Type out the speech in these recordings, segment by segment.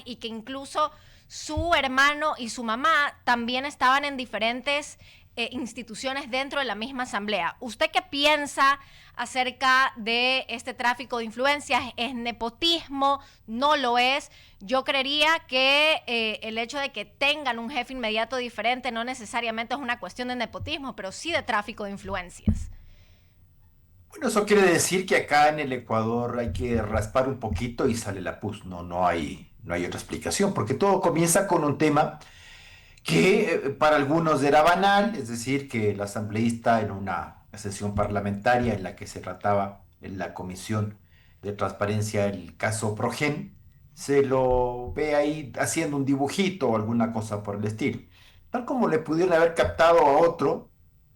y que incluso su hermano y su mamá también estaban en diferentes instituciones dentro de la misma asamblea. ¿Usted qué piensa acerca de este tráfico de influencias? ¿Es nepotismo? ¿No lo es? Yo creería que el hecho de que tengan un jefe inmediato diferente no necesariamente es una cuestión de nepotismo, pero sí de tráfico de influencias. Bueno, eso quiere decir que acá en el Ecuador hay que raspar un poquito y sale la pus. No, no hay otra explicación, porque todo comienza con un tema que para algunos era banal, es decir, que el asambleísta en una sesión parlamentaria en la que se trataba en la Comisión de Transparencia el caso Progen, se lo ve ahí haciendo un dibujito o alguna cosa por el estilo. Tal como le pudieron haber captado a otro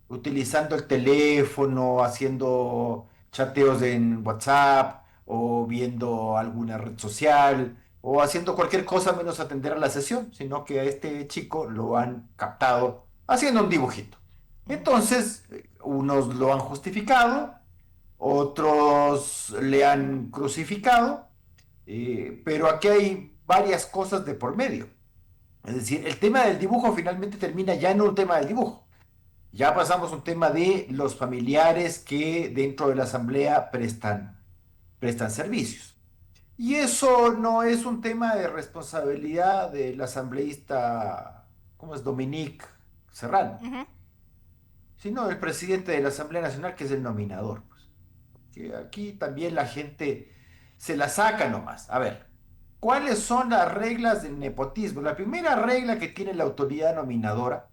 utilizando el teléfono, haciendo chateos en WhatsApp o viendo alguna red social o haciendo cualquier cosa menos atender a la sesión, sino que a este chico lo han captado haciendo un dibujito. Entonces, unos lo han justificado, otros le han crucificado, pero aquí hay varias cosas de por medio. Es decir, el tema del dibujo finalmente termina ya en un tema del dibujo. Ya pasamos a un tema de los familiares que dentro de la asamblea prestan servicios. Y eso no es un tema de responsabilidad del asambleísta, ¿cómo es? Dominique Serrano, Uh -huh. sino del presidente de la Asamblea Nacional, que es el nominador. Pues. Que aquí también la gente se la saca nomás. A ver, ¿cuáles son las reglas del nepotismo? La primera regla que tiene la autoridad nominadora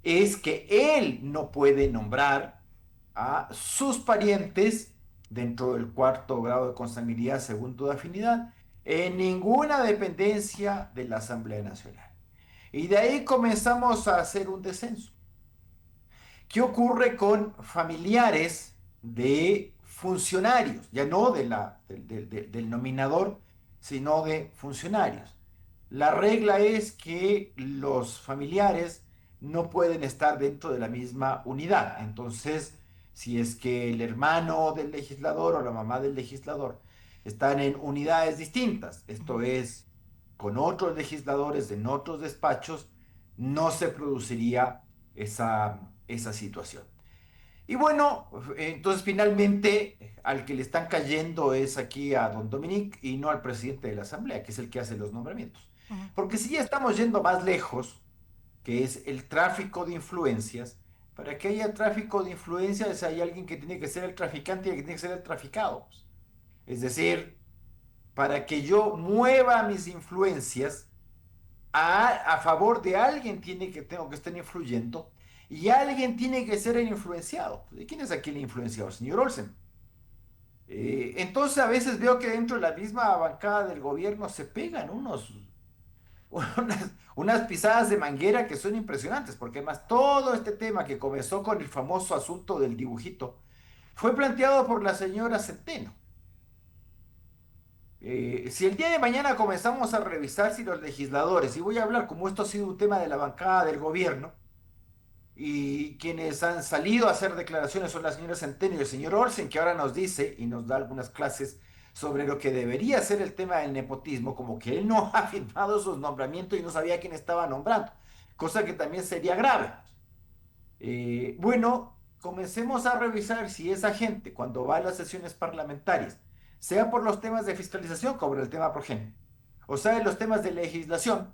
es que él no puede nombrar a sus parientes dentro del cuarto grado de consanguinidad según tu afinidad en ninguna dependencia de la Asamblea Nacional. Y de ahí comenzamos a hacer un descenso. ¿Qué ocurre con familiares de funcionarios? Ya no del nominador, sino de funcionarios. La regla es que los familiares no pueden estar dentro de la misma unidad. Entonces, si es que el hermano del legislador o la mamá del legislador están en unidades distintas, esto es, con otros legisladores en otros despachos, no se produciría esa situación. Y bueno, entonces finalmente al que le están cayendo es aquí a don Dominic y no al presidente de la Asamblea, que es el que hace los nombramientos. Uh -huh. Porque si ya estamos yendo más lejos, que es el tráfico de influencias, para que haya tráfico de influencias hay alguien que tiene que ser el traficante y el que tiene que ser el traficado. Pues. Es decir, para que yo mueva mis influencias, a favor de alguien tengo que estar influyendo y alguien tiene que ser el influenciado. ¿De quién es aquí el influenciado? Señor Olsen. Entonces a veces veo que dentro de la misma bancada del gobierno se pegan unas pisadas de manguera que son impresionantes, porque además todo este tema que comenzó con el famoso asunto del dibujito fue planteado por la señora Centeno. Si el día de mañana comenzamos a revisar si los legisladores, y voy a hablar como esto ha sido un tema de la bancada del gobierno, y quienes han salido a hacer declaraciones son la señora Centeno y el señor Olsen, que ahora nos dice y nos da algunas clases sobre lo que debería ser el tema del nepotismo, como que él no ha firmado sus nombramientos y no sabía quién estaba nombrando, cosa que también sería grave. Bueno, comencemos a revisar si esa gente, cuando va a las sesiones parlamentarias, sea por los temas de fiscalización, como el tema Progen, o sea, en los temas de legislación,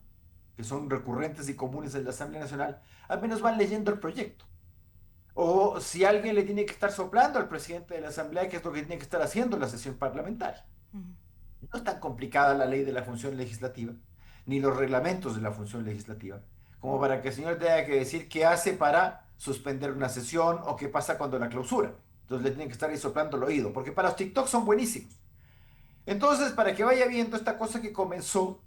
que son recurrentes y comunes en la Asamblea Nacional, al menos van leyendo el proyecto. O si alguien le tiene que estar soplando al presidente de la Asamblea, que es lo que tiene que estar haciendo en la sesión parlamentaria. Uh -huh. No es tan complicada la ley de la función legislativa, ni los reglamentos de la función legislativa, como para que el señor tenga que decir qué hace para suspender una sesión o qué pasa cuando la clausura. Entonces le tienen que estar ahí soplando el oído, porque para los TikTok son buenísimos. Entonces, para que vaya viendo esta cosa que comenzó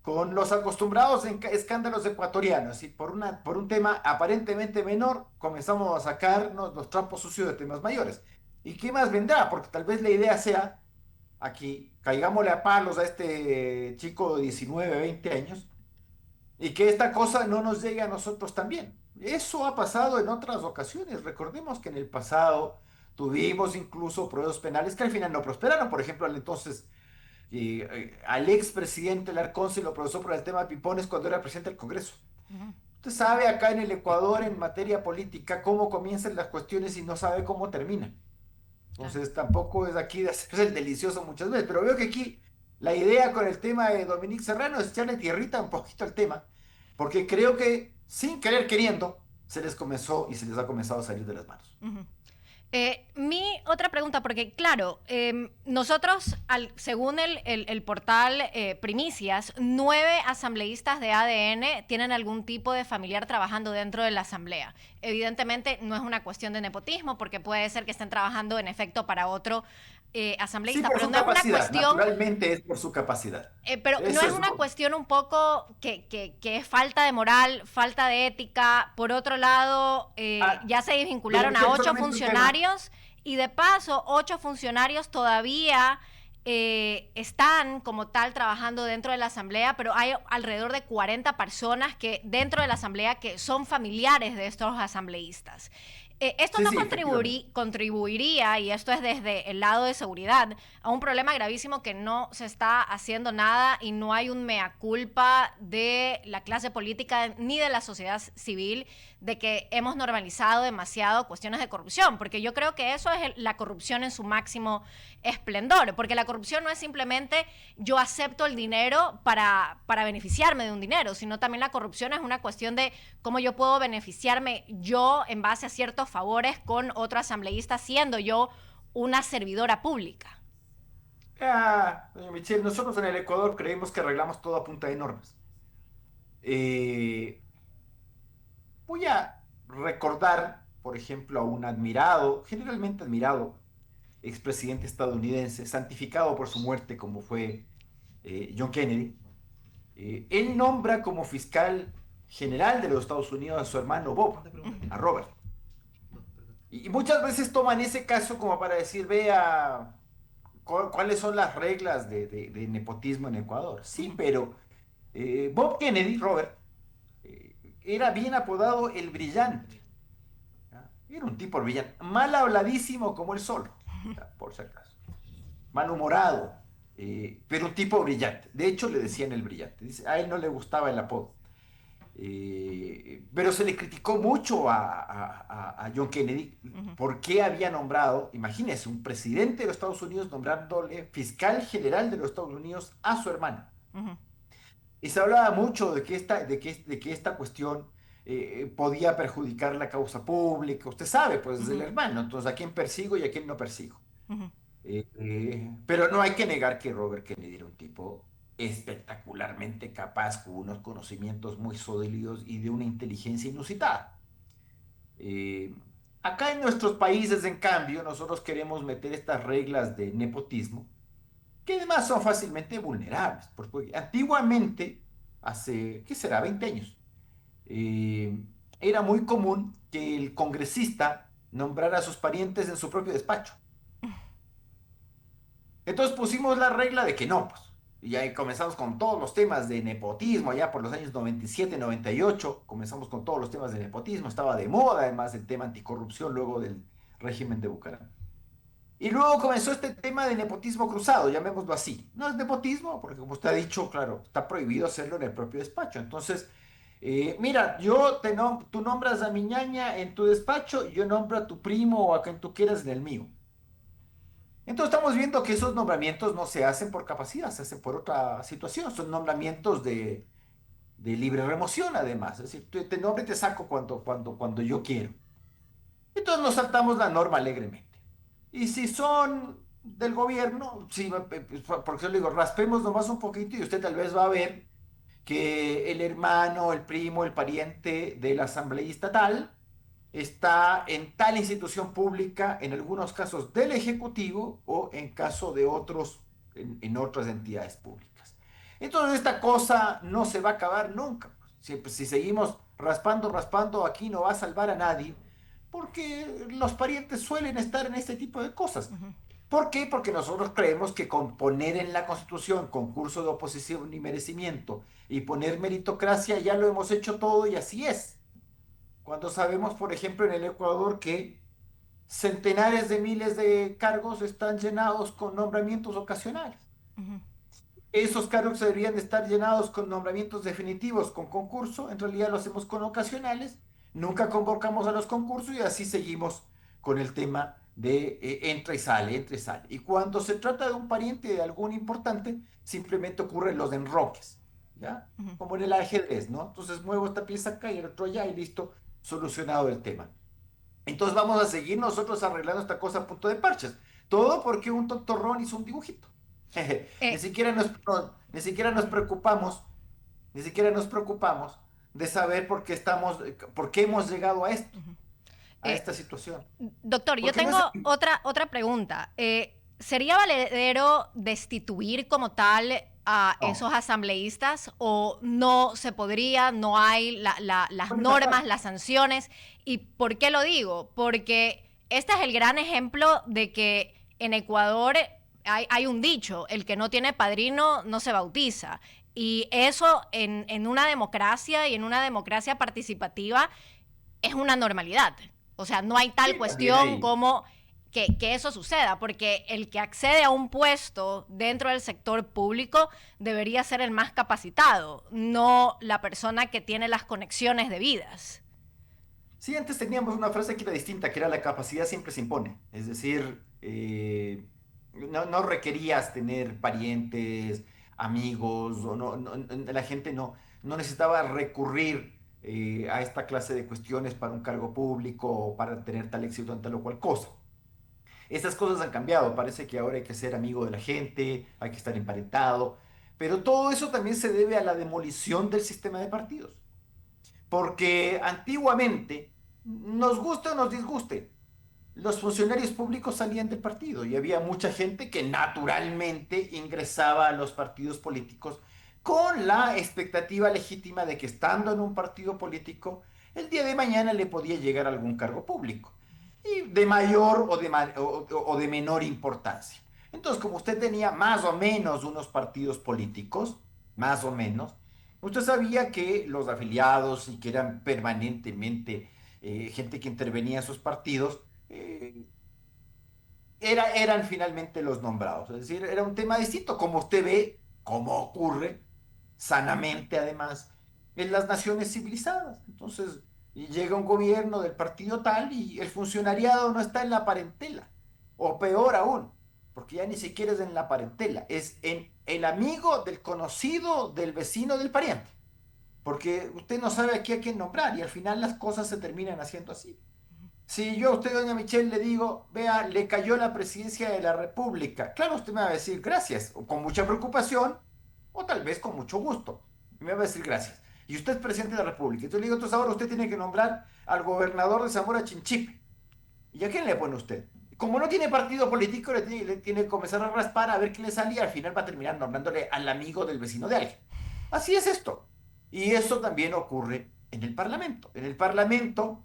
con los acostumbrados escándalos ecuatorianos y por un tema aparentemente menor comenzamos a sacarnos los trapos sucios de temas mayores. ¿Y qué más vendrá? Porque tal vez la idea sea aquí, caigámosle a palos a este chico de 19, 20 años y que esta cosa no nos llegue a nosotros también. Eso ha pasado en otras ocasiones. Recordemos que en el pasado tuvimos incluso pruebas penales que al final no prosperaron. Por ejemplo, al entonces Al expresidente Larcón se lo procesó por el tema de pipones cuando era presidente del Congreso. Ujú. Usted sabe acá en el Ecuador, en materia política, cómo comienzan las cuestiones y no sabe cómo terminan. Claro. Entonces tampoco es aquí de hacerse el delicioso muchas veces, pero veo que aquí la idea con el tema de Dominique Serrano es echarle tierrita un poquito al tema, porque creo que sin querer queriendo se les comenzó y se les ha comenzado a salir de las manos. Ujú. Mi otra pregunta, porque claro, nosotros, según el portal Primicias, 9 asambleístas de ADN tienen algún tipo de familiar trabajando dentro de la asamblea. Evidentemente no es una cuestión de nepotismo, porque puede ser que estén trabajando en efecto para otro Sí, asambleísta, por pero su no es una capacidad, cuestión. naturalmente es por su capacidad. Pero no Eso es es una lo... cuestión un poco que es falta de moral, falta de ética. Por otro lado, Ah, ya se doña desvincularon a Michelle, 8 funcionarios y de paso 8 funcionarios todavía están como tal trabajando dentro de la asamblea, pero hay alrededor de 40 personas que dentro de la asamblea que son familiares de estos asambleístas. Esto sí, no sí, efectivamente. contribuiría, y esto es desde el lado de seguridad, a un problema gravísimo que no se está haciendo nada y no hay un mea culpa de la clase política ni de la sociedad civil de que hemos normalizado demasiado cuestiones de corrupción, porque yo creo que eso es la corrupción en su máximo esplendor, porque la corrupción no es simplemente yo acepto el dinero para beneficiarme de un dinero, sino también la corrupción es una cuestión de cómo yo puedo beneficiarme yo en base a ciertos favores con otro asambleísta siendo yo una servidora pública. Doña Michelle, nosotros en el Ecuador creemos que arreglamos todo a punta de normas. Eh, Voy a recordar, por ejemplo, a un admirado, generalmente admirado, expresidente estadounidense, santificado por su muerte como fue John Kennedy. Él nombra como fiscal general de los Estados Unidos a su hermano Bob, a Robert. Y muchas veces toman ese caso como para decir, vea, ¿cuáles son las reglas de nepotismo en Ecuador? Sí, pero Bob Kennedy, Robert, era bien apodado el brillante. ¿Ya? Era un tipo brillante, mal habladísimo como el sol, ¿ya? Por si acaso, malhumorado, pero un tipo brillante. De hecho, le decían el brillante. Dice, a él no le gustaba el apodo. Pero se le criticó mucho a John Kennedy Ujú, por qué había nombrado, imagínese, un presidente de los Estados Unidos nombrándole fiscal general de los Estados Unidos a su hermano. ujú, Y se hablaba mucho de que esta cuestión podía perjudicar la causa pública. Usted sabe, pues es el ujú, hermano, entonces a quién persigo y a quién no persigo. ujú, Pero no hay que negar que Robert Kennedy era un tipo espectacularmente capaz, con unos conocimientos muy sólidos y de una inteligencia inusitada. Eh, Acá en nuestros países, en cambio, nosotros queremos meter estas reglas de nepotismo que además son fácilmente vulnerables. Porque antiguamente, hace, ¿qué será?, 20 años, era muy común que el congresista nombrara a sus parientes en su propio despacho. Entonces pusimos la regla de que no, pues. Y ahí comenzamos con todos los temas de nepotismo, allá por los años 97, 98, comenzamos con todos los temas de nepotismo, estaba de moda además el tema anticorrupción luego del régimen de Bucaram. Y luego comenzó este tema de nepotismo cruzado, llamémoslo así. No es nepotismo, porque como usted ha dicho, claro, está prohibido hacerlo en el propio despacho. Entonces, mira, tú nombras a mi ñaña en tu despacho y yo nombro a tu primo o a quien tú quieras en el mío. Entonces estamos viendo que esos nombramientos no se hacen por capacidad, se hacen por otra situación. Son nombramientos de libre remoción, además. Es decir, te nombro y te saco cuando yo quiero. Entonces nos saltamos la norma alegremente. Y si son del gobierno, sí, porque yo le digo, raspemos nomás un poquito y usted tal vez va a ver que el hermano, el primo, el pariente del asambleísta tal está en tal institución pública, en algunos casos del Ejecutivo o en caso de otros, en otras entidades públicas. Entonces esta cosa no se va a acabar nunca. Si seguimos raspando, raspando, aquí no va a salvar a nadie, porque los parientes suelen estar en este tipo de cosas. ujú. ¿Por qué? Porque nosotros creemos que con poner en la Constitución concurso de oposición y merecimiento y poner meritocracia ya lo hemos hecho todo y así es. Cuando sabemos, por ejemplo, en el Ecuador que centenares de miles de cargos están llenados con nombramientos ocasionales. Ujú. esos cargos deberían de estar llenados con nombramientos definitivos, con concurso. En realidad lo hacemos con ocasionales. Nunca convocamos a los concursos y así seguimos con el tema de entra y sale, entra y sale. Y cuando se trata de un pariente de algún importante, simplemente ocurren los enroques, ¿ya? Ujú. Como en el ajedrez, ¿no? Entonces muevo esta pieza acá y el otro allá y listo, solucionado el tema. Entonces vamos a seguir nosotros arreglando esta cosa a punto de parches. Todo porque un tontorrón hizo un dibujito. Ni Eh, siquiera ni siquiera nos preocupamos, ni siquiera nos preocupamos de saber por qué hemos llegado a esto, ujú. a Eh, esta situación. Doctor, yo Porque no tengo es... otra pregunta. ¿Sería valedero destituir como tal a No, esos asambleístas o no se podría, no hay las ¿cuál es la normas, clave? las sanciones? ¿Y por qué lo digo? Porque este es el gran ejemplo de que en Ecuador hay un dicho, el que no tiene padrino no se bautiza. Y eso en una democracia y en una democracia participativa es una normalidad. O sea, no hay tal Sí, también cuestión hay. como que eso suceda, porque el que accede a un puesto dentro del sector público debería ser el más capacitado, no la persona que tiene las conexiones debidas. Sí, antes teníamos una frase que era distinta, que era la capacidad siempre se impone. Es decir, no requerías tener parientes, amigos, o la gente no necesitaba recurrir a esta clase de cuestiones para un cargo público o para tener tal éxito en tal o cual cosa. Estas cosas han cambiado, parece que ahora hay que ser amigo de la gente, hay que estar emparentado, pero todo eso también se debe a la demolición del sistema de partidos. Porque antiguamente, nos guste o nos disguste, los funcionarios públicos salían del partido y había mucha gente que naturalmente ingresaba a los partidos políticos con la expectativa legítima de que estando en un partido político, el día de mañana le podía llegar algún cargo público, y de mayor o de menor importancia. Entonces, como usted tenía más o menos unos partidos políticos, más o menos, usted sabía que los afiliados y que eran permanentemente gente que intervenía en sus partidos, eh, eran finalmente los nombrados. Es decir, era un tema distinto, como usted ve, como ocurre sanamente además en las naciones civilizadas. Entonces, y llega un gobierno del partido tal y el funcionariado no está en la parentela, o peor aún, porque ya ni siquiera es en la parentela, es en el amigo del conocido del vecino del pariente, porque usted no sabe aquí a quién nombrar y al final las cosas se terminan haciendo así. Si yo a usted, doña Michelle, le digo, vea, le cayó la presidencia de la República, claro, usted me va a decir gracias, o con mucha preocupación, o tal vez con mucho gusto. Y me va a decir gracias. Y usted es presidente de la República. Entonces le digo, entonces ahora usted tiene que nombrar al gobernador de Zamora Chinchipe. ¿Y a quién le pone usted? Como no tiene partido político, le tiene que comenzar a raspar a ver qué le sale y al final va a terminar nombrándole al amigo del vecino de alguien. Así es esto. Y eso también ocurre en el Parlamento. En el Parlamento,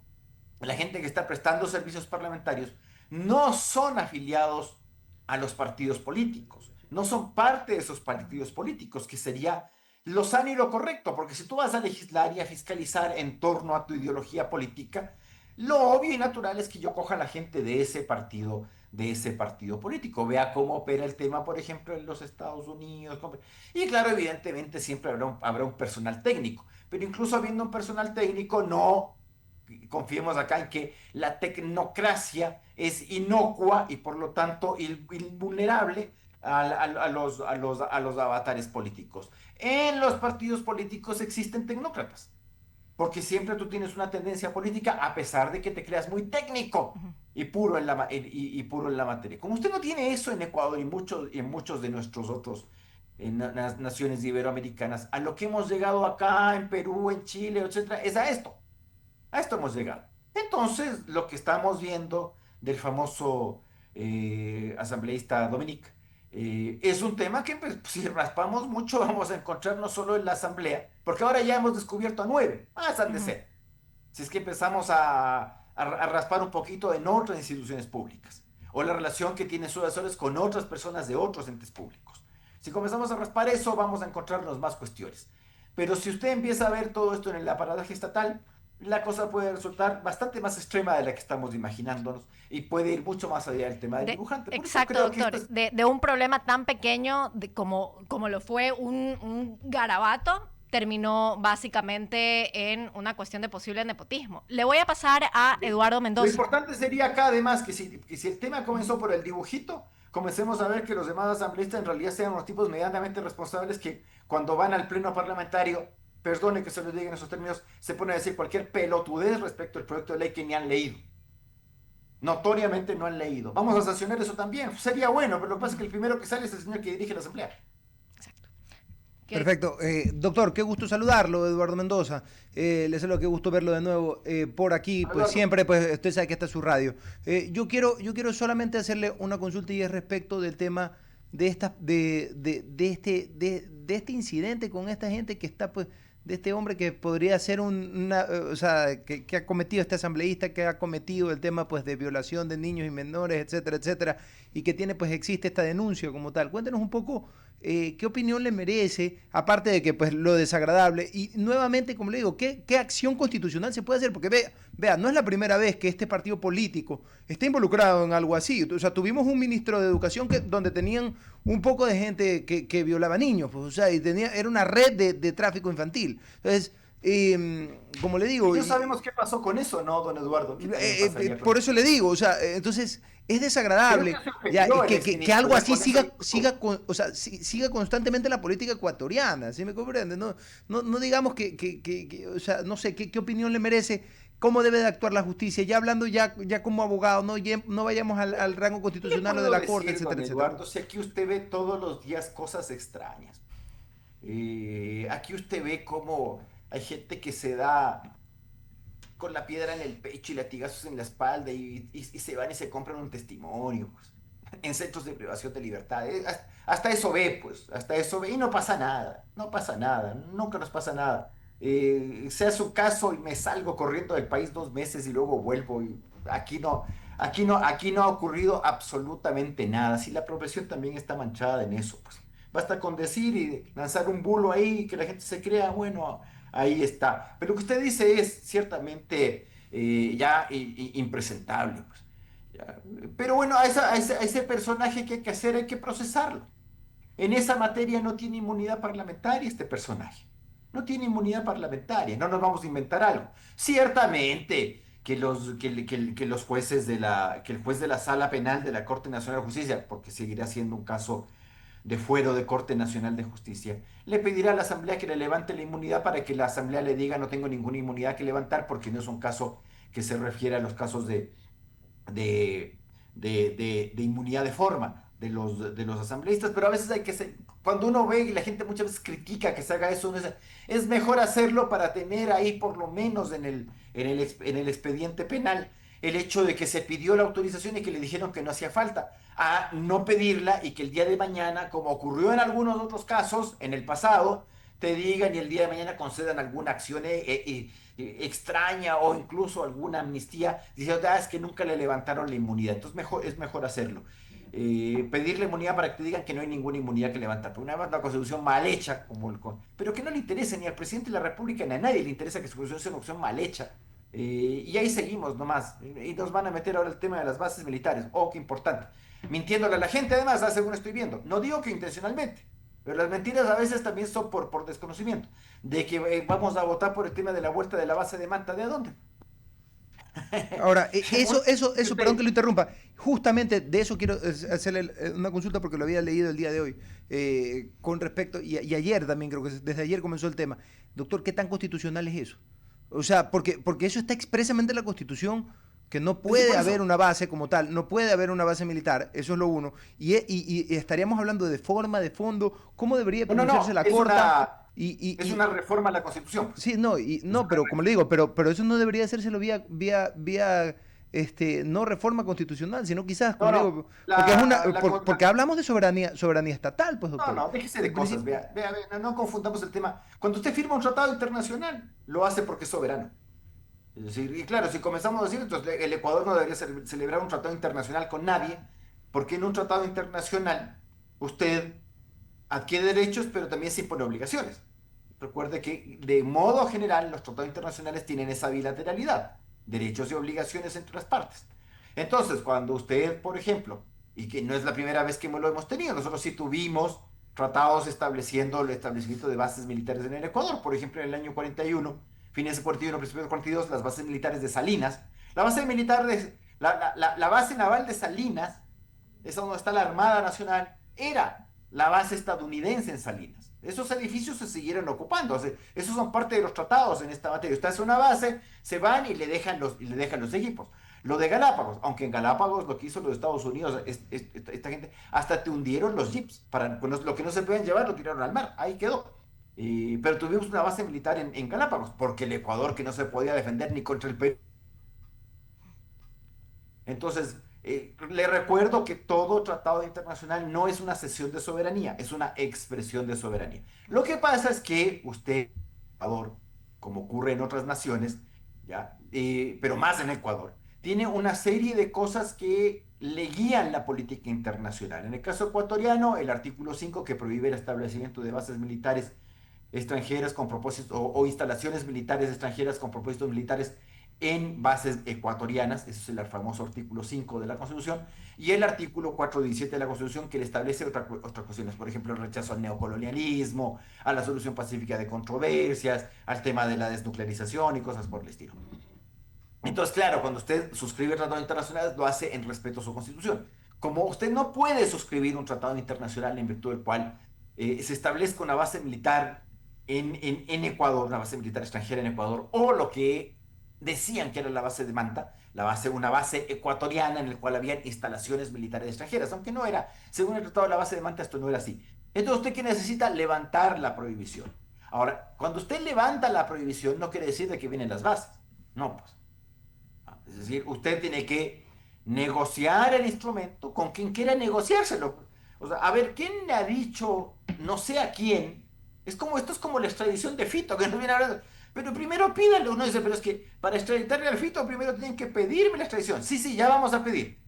la gente que está prestando servicios parlamentarios no son afiliados a los partidos políticos, no son parte de esos partidos políticos, que sería lo sano y lo correcto, porque si tú vas a legislar y a fiscalizar en torno a tu ideología política, lo obvio y natural es que yo coja a la gente de ese partido político, vea cómo opera el tema, por ejemplo, en los Estados Unidos. Y claro, evidentemente siempre habrá un personal técnico, pero incluso habiendo un personal técnico, no confiemos acá en que la tecnocracia es inocua y por lo tanto invulnerable a los avatares políticos. En los partidos políticos existen tecnócratas, porque siempre tú tienes una tendencia política a pesar de que te creas muy técnico y puro puro en la materia. Como usted no tiene eso en Ecuador y en muchos de nuestros otros naciones iberoamericanas, a lo que hemos llegado acá en Perú, en Chile, etcétera, es a esto. A esto hemos llegado. Entonces, lo que estamos viendo del famoso asambleísta Dominic es un tema que, pues, si raspamos mucho, vamos a encontrar no solo en la asamblea, porque ahora ya hemos descubierto a 9, más han de Ujú. ser. Si es que empezamos a raspar un poquito en otras instituciones públicas, o la relación que tienen sus asesores con otras personas de otros entes públicos. Si comenzamos a raspar eso, vamos a encontrarnos más cuestiones. Pero si usted empieza a ver todo esto en el aparataje estatal, la cosa puede resultar bastante más extrema de la que estamos imaginándonos y puede ir mucho más allá del tema del dibujante. Por eso Exacto, creo que esto doctor. es... De un problema tan pequeño como lo fue un garabato, terminó básicamente en una cuestión de posible nepotismo. Le voy a pasar a Eduardo Lo Mendoza. importante sería acá, además, que si el tema comenzó por el dibujito, comencemos a ver que los demás asambleístas en realidad sean unos tipos medianamente responsables que cuando van al pleno parlamentario, perdone que se los diga en esos términos, se pone a decir cualquier pelotudez respecto al proyecto de ley que ni han leído. Notoriamente no han leído. Vamos a sancionar eso también. Sería bueno, pero lo que pasa es que el primero que sale es el señor que dirige la asamblea. Exacto. Perfecto. Doctor, qué gusto saludarlo, Eduardo Mendoza. Les saludo, qué gusto verlo de nuevo por aquí. Pues Eduardo. siempre, pues usted sabe que está su radio. Yo quiero solamente hacerle una consulta y es respecto del tema de este incidente con esta gente que está, pues, de este hombre que podría ser o sea, que ha cometido este asambleísta, que ha cometido el tema, pues, de violación de niños y menores, etcétera, etcétera, y que tiene, pues, existe esta denuncia como tal. Cuéntenos un poco qué opinión le merece, aparte de que, pues, lo desagradable, y nuevamente, como le digo, qué acción constitucional se puede hacer, porque vea, no es la primera vez que este partido político está involucrado en algo así. O sea, tuvimos un ministro de Educación donde tenían un poco de gente que violaba niños, pues, o sea, y era una red de tráfico infantil. Entonces, como le digo... Y no sabemos qué pasó con eso, ¿no, don Eduardo? ¿Qué también pasaría con por eso? eso le digo, o sea, entonces es Creo desagradable que se ya, ofendió el que exministro algo de así con eso o sea, siga constantemente la política ecuatoriana, ¿sí me comprende? No digamos o sea, no sé, qué opinión le merece, cómo debe de actuar la justicia, ya hablando ya como abogado, no vayamos al rango ¿Qué le constitucional o de puedo la Corte, decir, don etcétera, etcétera. Eduardo? Si aquí usted ve todos los días cosas extrañas. Aquí usted ve cómo hay gente que se da con la piedra en el pecho y latigazos en la espalda y se van y se compran un testimonio, pues, en centros de privación de libertad. Hasta eso ve, pues, hasta eso ve y no pasa nada, no pasa nada, nunca nos pasa nada. Sea su caso y me salgo corriendo del país 2 meses y luego vuelvo y aquí no ha ocurrido absolutamente nada. Si la profesión también está manchada en eso, pues. Basta con decir y lanzar un bulo ahí que la gente se crea, bueno, ahí está. Pero lo que usted dice es ciertamente ya impresentable, pues. Ya. Pero bueno, a ese personaje que hay que hacer, hay que procesarlo. En esa materia no tiene inmunidad parlamentaria este personaje. No tiene inmunidad parlamentaria, no nos vamos a inventar algo. Ciertamente que los jueces que el juez de la Sala Penal de la Corte Nacional de Justicia, porque seguirá siendo un caso de fuero de Corte Nacional de Justicia, le pedirá a la Asamblea que le levante la inmunidad para que la Asamblea le diga no tengo ninguna inmunidad que levantar porque no es un caso que se refiere a los casos de, de inmunidad de forma de los asambleístas, pero a veces hay que ser, cuando uno ve y la gente muchas veces critica que se haga eso, es mejor hacerlo para tener ahí por lo menos en el expediente penal el hecho de que se pidió la autorización y que le dijeron que no hacía falta, a no pedirla y que el día de mañana, como ocurrió en algunos otros casos en el pasado, te digan y el día de mañana concedan alguna acción extraña o incluso alguna amnistía, diciendo, es que nunca le levantaron la inmunidad. Entonces es mejor hacerlo. Pedirle inmunidad para que te digan que no hay ninguna inmunidad que levantar. Pero una constitución mal hecha, pero que no le interesa ni al presidente de la República ni a nadie le interesa que su constitución sea una constitución mal hecha. Y ahí seguimos nomás. Y nos van a meter ahora el tema de las bases militares. Oh, qué importante. Mintiéndole a la gente, además, según estoy viendo. No digo que intencionalmente, pero las mentiras a veces también son por desconocimiento. De que vamos a votar por el tema de la vuelta de la base de Manta. ¿De dónde? Ahora, eso, perdón que Usted- lo interrumpa, justamente de eso quiero hacerle una consulta porque lo había leído el día de hoy, con respecto, y ayer también creo que desde ayer comenzó el tema. Doctor, ¿qué tan constitucional es eso? O sea, porque eso está expresamente en la Constitución, que no Es que puede por haber eso, una base como tal, no puede haber una base militar, eso es lo uno, y estaríamos hablando de forma, de fondo, cómo debería no, no, pronunciarse no, la es Corte, una, y, es y, una reforma a la Constitución, pues. sí, no, Es no, una pero como le digo, pero eso no debería hacérselo vía no reforma constitucional, sino quizás, No, como le no, digo, porque es una, porque la- hablamos de soberanía estatal, pues no, doctor. no, déjese de En cosas, principio, vea, no confundamos el tema. Cuando usted firma un tratado internacional, lo hace porque es soberano. Es decir, y claro, si comenzamos a decir, entonces el Ecuador no debería celebrar un tratado internacional con nadie, porque en un tratado internacional usted adquiere derechos, pero también se impone obligaciones. recuerde que de modo general los tratados internacionales tienen esa bilateralidad, derechos y obligaciones entre las partes. Entonces, cuando usted, por ejemplo, y que no es la primera vez que lo hemos tenido, nosotros sí tuvimos tratados estableciendo el establecimiento de bases militares en el Ecuador, por ejemplo, en el año 41, fines de 41, principios de 42, las bases militares de Salinas, la base militar de, la base naval de Salinas, esa donde está la Armada Nacional, era la base estadounidense en Salinas. Esos edificios se siguieron ocupando, o sea, esos son parte de los tratados en esta materia. Usted hace una base, se van y le dejan los equipos. Lo de Galápagos, aunque en Galápagos lo que hizo los Estados Unidos, esta gente, hasta te hundieron los jeeps, para lo que no se pueden llevar lo tiraron al mar, ahí quedó. Pero tuvimos una base militar en Galápagos, porque el Ecuador que no se podía defender ni contra el Perú. Entonces, le recuerdo que todo tratado internacional no es una cesión de soberanía, es una expresión de soberanía. Lo que pasa es que usted, Ecuador, como ocurre en otras naciones, ¿ya? Pero más en Ecuador, tiene una serie de cosas que le guían la política internacional. En el caso ecuatoriano, el artículo 5 que prohíbe el establecimiento de bases militares extranjeras con propósitos o instalaciones militares extranjeras con propósitos militares en bases ecuatorianas, ese es el famoso artículo 5 de la Constitución, y el artículo 417 de la Constitución que le establece otras cuestiones, por ejemplo, el rechazo al neocolonialismo, a la solución pacífica de controversias, al tema de la desnuclearización y cosas por el estilo. Entonces, claro, cuando usted suscribe tratados internacionales, lo hace en respeto a su Constitución. Como usted no puede suscribir un tratado internacional en virtud del cual se establezca una base militar en Ecuador, una base militar extranjera en Ecuador, o lo que decían que era la base de Manta, una base ecuatoriana en la cual habían instalaciones militares extranjeras, aunque no era, según el tratado de la base de Manta, esto no era así. Entonces, ¿usted qué necesita? Levantar la prohibición. Ahora, cuando usted levanta la prohibición, no quiere decir de que vienen las bases. No, pues. Es decir, usted tiene que negociar el instrumento con quien quiera negociárselo. O sea, a ver, ¿quién le ha dicho, no sé a quién? Esto es como la extradición de Fito, que nos viene hablando. Pero primero pídale. Uno dice, pero es que para extraditarle al Fito primero tienen que pedirme la extradición. Sí, sí, ya vamos a pedir.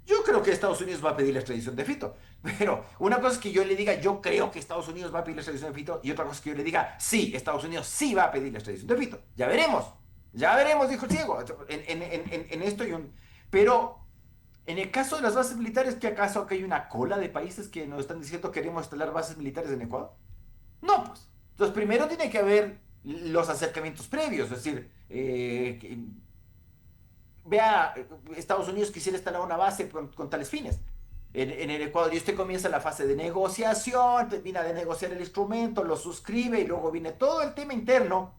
Yo creo que Estados Unidos va a pedir la extradición de Fito. Pero una cosa es que yo le diga, yo creo que Estados Unidos va a pedir la extradición de Fito. Y otra cosa es que yo le diga, sí, Estados Unidos sí va a pedir la extradición de Fito. Ya veremos. Ya veremos, dijo el ciego. En esto hay un... Pero en el caso de las bases militares, ¿qué acaso acá hay una cola de países que nos están diciendo que queremos instalar bases militares en Ecuador? No, pues. Entonces primero tiene que haber los acercamientos previos. Es decir, vea, Estados Unidos quisiera instalar una base con tales fines en el Ecuador, y usted comienza la fase de negociación, termina de negociar el instrumento, lo suscribe y luego viene todo el tema interno,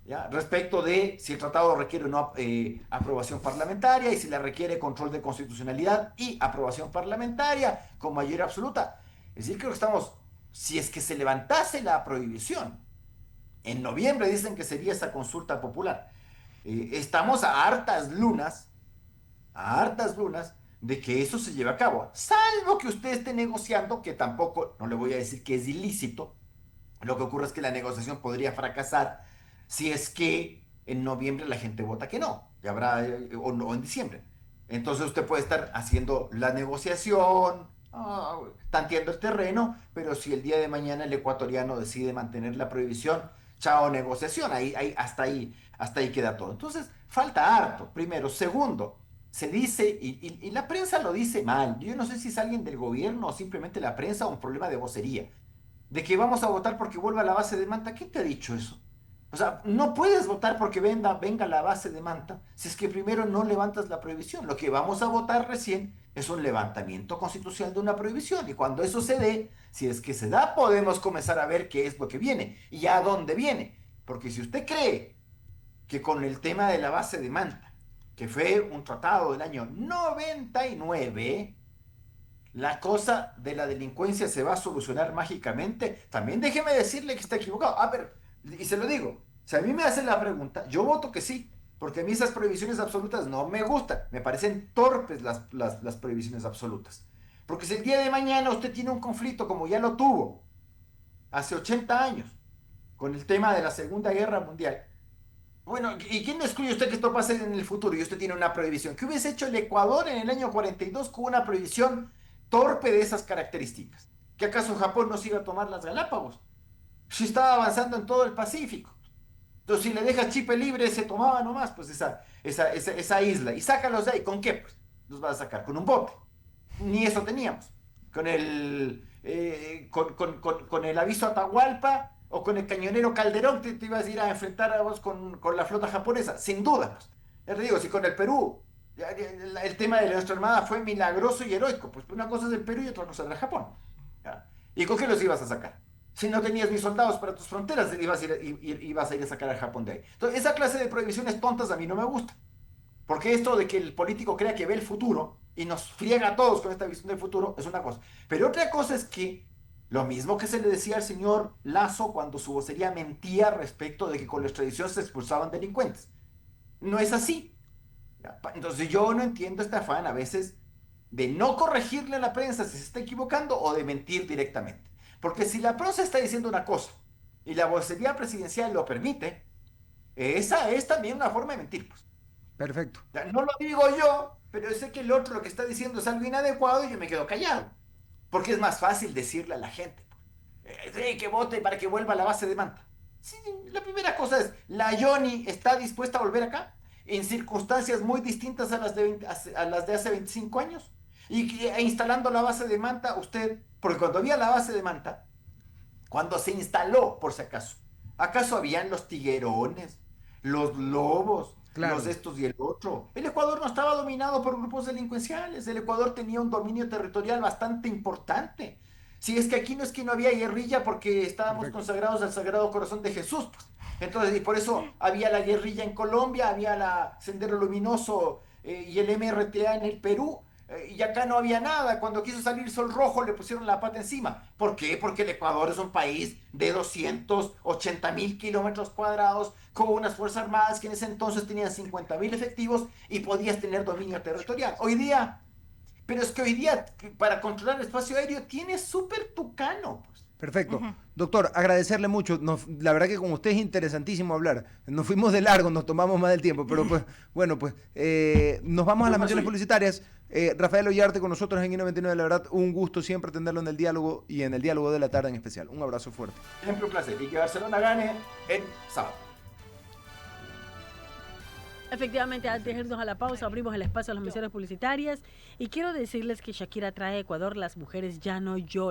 ¿ya? Respecto de si el tratado requiere o no aprobación parlamentaria, y si la requiere control de constitucionalidad y aprobación parlamentaria con mayoría absoluta. Es decir, creo que estamos, si es que se levantase la prohibición, en noviembre dicen que sería esa consulta popular. Estamos a hartas lunas de que eso se lleve a cabo, salvo que usted esté negociando, que tampoco, no le voy a decir que es ilícito. Lo que ocurre es que la negociación podría fracasar si es que en noviembre la gente vota que no, ya habrá, o en diciembre. Entonces usted puede estar haciendo la negociación, tanteando el terreno, pero si el día de mañana el ecuatoriano decide mantener la prohibición, chao negociación, hasta ahí queda todo. Entonces, falta harto, primero. Segundo, se dice, y la prensa lo dice mal, yo no sé si es alguien del gobierno o simplemente la prensa o un problema de vocería, de que vamos a votar porque vuelva a la base de Manta. ¿Quién te ha dicho eso? O sea, no puedes votar porque venga la base de Manta si es que primero no levantas la prohibición. Lo que vamos a votar recién es un levantamiento constitucional de una prohibición. Y cuando eso se dé, si es que se da, podemos comenzar a ver qué es lo que viene y a dónde viene. Porque si usted cree que con el tema de la base de Manta, que fue un tratado del año 99, la cosa de la delincuencia se va a solucionar mágicamente, también déjeme decirle que está equivocado. A ver, y se lo digo, si a mí me hacen la pregunta, yo voto que sí, porque a mí esas prohibiciones absolutas no me gustan, me parecen torpes las prohibiciones absolutas. Porque si el día de mañana usted tiene un conflicto como ya lo tuvo hace 80 años, con el tema de la Segunda Guerra Mundial, bueno, ¿y quién excluye usted que esto pase en el futuro y usted tiene una prohibición? ¿Qué hubiese hecho el Ecuador en el año 42 con una prohibición torpe de esas características? ¿Que acaso Japón no se iba a tomar las Galápagos? Sí estaba avanzando en todo el Pacífico. Entonces, si le dejas Chipre libre, se tomaba nomás, pues esa isla. Y sácalos de ahí. ¿Con qué? Pues los vas a sacar con un bote. Ni eso teníamos. Con el aviso Atahualpa o con el cañonero Calderón te ibas a ir a enfrentar a vos con la flota japonesa. Sin duda, pues. Ya te digo, si con el Perú el tema de nuestra armada fue milagroso y heroico, pues una cosa es el Perú y otra cosa es el Japón. ¿Ya? ¿Y con qué los ibas a sacar? Si no tenías ni soldados para tus fronteras, ibas a ir a sacar al Japón de ahí. Entonces, esa clase de prohibiciones tontas a mí no me gusta. Porque esto de que el político crea que ve el futuro y nos friega a todos con esta visión del futuro es una cosa. Pero otra cosa es que lo mismo que se le decía al señor Lazo cuando su vocería mentía respecto de que con la extradición se expulsaban delincuentes. No es así. Entonces yo no entiendo este afán a veces de no corregirle a la prensa si se está equivocando o de mentir directamente. Porque si la prensa está diciendo una cosa y la vocería presidencial lo permite, esa es también una forma de mentir, pues. Perfecto. No lo digo yo, pero yo sé que el otro lo que está diciendo es algo inadecuado y yo me quedo callado. Porque es más fácil decirle a la gente, sí, que vote para que vuelva a la base de Manta. Sí, la primera cosa es, ¿la Johnny está dispuesta a volver acá? En circunstancias muy distintas a las de hace 25 años. Instalando la base de Manta, porque cuando había la base de Manta, cuando se instaló, por si ¿acaso habían los tiguerones, los lobos, Claro. los estos y el otro? El Ecuador no estaba dominado por grupos delincuenciales, el Ecuador tenía un dominio territorial bastante importante. Si es que aquí no es que no había guerrilla porque estábamos Perfecto. consagrados al Sagrado Corazón de Jesús, pues. Entonces, y por eso había la guerrilla en Colombia, había la Sendero Luminoso y el MRTA en el Perú, y acá no había nada. Cuando quiso salir Sol Rojo le pusieron la pata encima. ¿Por qué? Porque el Ecuador es un país de 280.000 kilómetros cuadrados, con unas fuerzas armadas que en ese entonces tenían 50.000 efectivos y podías tener dominio territorial. Hoy día, pero es que hoy día para controlar el espacio aéreo tienes súper tucano, pues. Perfecto. Doctor, agradecerle mucho. La verdad que con usted es interesantísimo hablar. Nos fuimos de largo, nos tomamos más del tiempo, pero pues, bueno, pues nos vamos a las menciones publicitarias. Rafael Ollarte con nosotros en I99, la verdad, un gusto siempre tenerlo en el diálogo y en el diálogo de la tarde en especial. Un abrazo fuerte. Siempre un placer. Y que Barcelona gane en sábado. Efectivamente, antes de irnos a la pausa, abrimos el espacio a las menciones publicitarias y quiero decirles que Shakira trae a Ecuador Las mujeres ya no lloran.